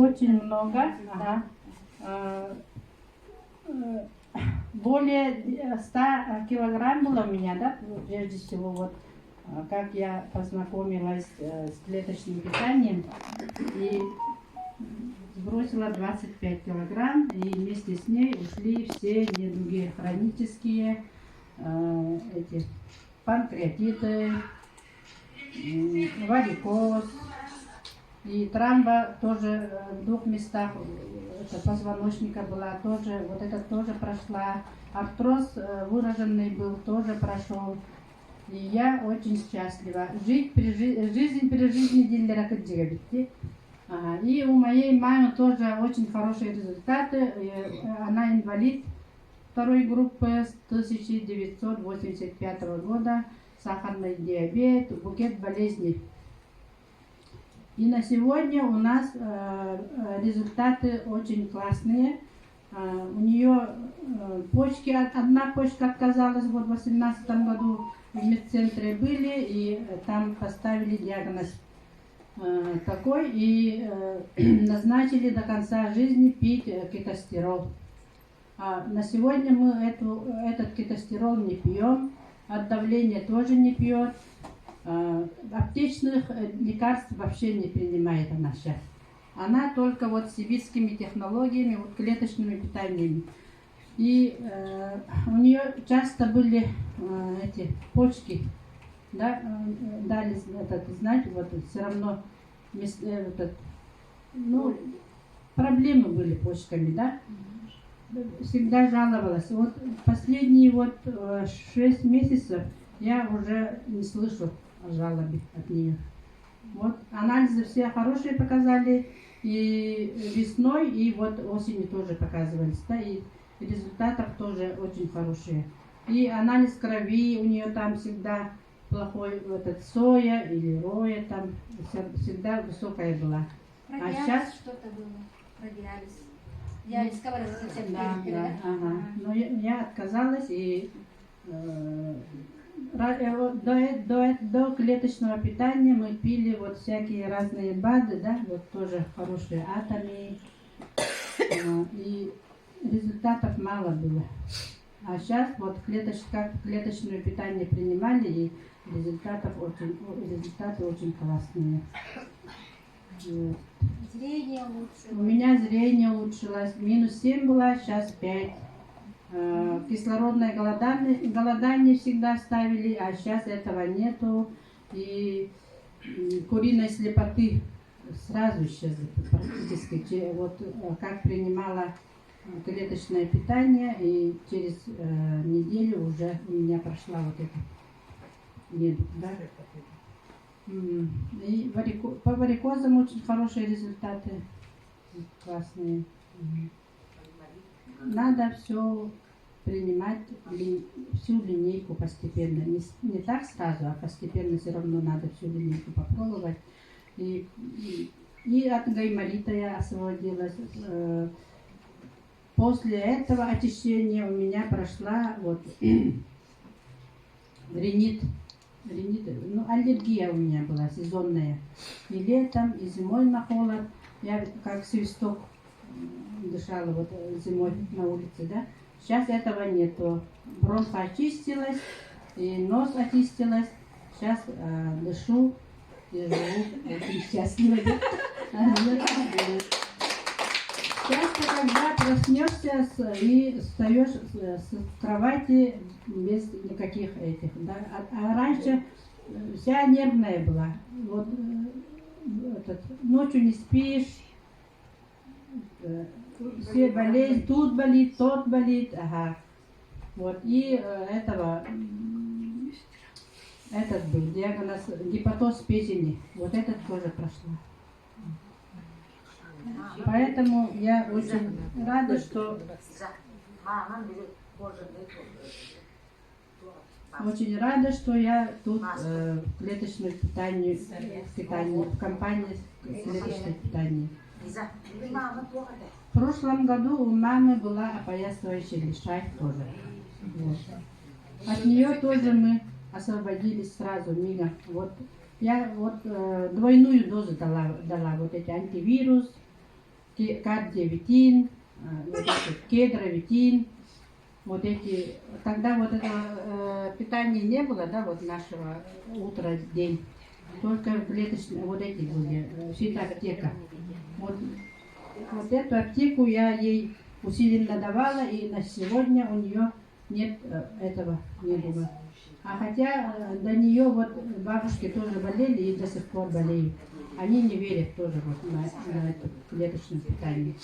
очень много, да. Более 100 килограмм было у меня, да, прежде всего, вот, как я познакомилась с клеточным питанием и сбросила 25 килограмм, и вместе с ней ушли все недуги хронические, эти панкреатиты, варикоз, и тромба тоже в 2 местах это позвоночника была, тоже, вот это тоже прошла. Артроз выраженный был, тоже прошел. И я очень счастлива. Жизнь при жизни дилера каджигабити. И у моей мамы тоже очень хорошие результаты. Она инвалид 2 группы с 1985 года. Сахарный диабет, букет болезней. И на сегодня у нас результаты очень классные. У нее почки, одна почка отказалась вот в 2018 году, в медцентре были, и там поставили диагноз такой, и назначили до конца жизни пить кетостерол. На сегодня мы этот кетостерол не пьем, от давления тоже не пьет. Аптечных лекарств вообще не принимает она сейчас. Она только вот сибирскими технологиями, вот клеточными питаниями. И у нее часто были эти почки, да, дали этот, знаете, вот все равно ну, проблемы были почками, да. Всегда жаловалась. Вот последние вот 6 месяцев я уже не слышу о жалобе от нее. Вот анализы все хорошие показали, и весной, и вот осенью тоже показывались, да, и результатов тоже очень хорошие. И анализ крови у нее там всегда плохой, этот соя или роя там всегда высокая была. А сейчас что-то было, про диализ. Диализ, совсем да, ага. Но я отказалась, и до клеточного питания мы пили вот всякие разные БАДы, да, вот тоже хорошие атомы, и результатов мало было. А сейчас вот клеточное питание принимали, и результаты очень классные. Вот. Зрение улучшилось. У меня зрение улучшилось. -7 было, сейчас 5. Кислородное голодание всегда ставили, а сейчас этого нету. И куриной слепоты сразу исчезла практически. Вот как принимала клеточное питание, и через неделю уже у меня прошла вот эта недуг, да? И по варикозам очень хорошие результаты, классные. Надо все принимать, всю линейку постепенно. Не так сразу, а постепенно все равно надо всю линейку попробовать. И от гайморита я освободилась. После этого очищения у меня прошла вот ринит. Ну, аллергия у меня была сезонная. И летом, и зимой на холод. Я как свисток дышала вот зимой на улице, да. Сейчас этого нету. Бронха очистилась, и нос очистилась. Сейчас дышу и живу очень счастливо. Часто, когда проснешься и встаешь с кровати без никаких этих, да? А раньше вся нервная была. Вот ночью не спишь, все болезнь, тут болит, тот болит, ага. Вот и этот был диагноз гепатоз печени, вот этот тоже прошла. Поэтому я очень рада, что я тут в клеточном питании, в компании клеточное питание. В прошлом году у мамы была опоясывающая лишай тоже. Вот. От нее тоже мы освободились сразу, мига. Вот я вот двойную дозу дала вот эти антивирус, кардиовитин, вот эти кедровитин, вот эти. Тогда вот этого питания не было, да, вот нашего утра, день. Только клеточные, вот эти были, фитоаптека. Вот эту аптеку я ей усиленно давала, и на сегодня у нее нет этого, не было. А хотя до нее вот бабушки тоже болели и до сих пор болеют. Они не верят тоже вот на это клеточное питание.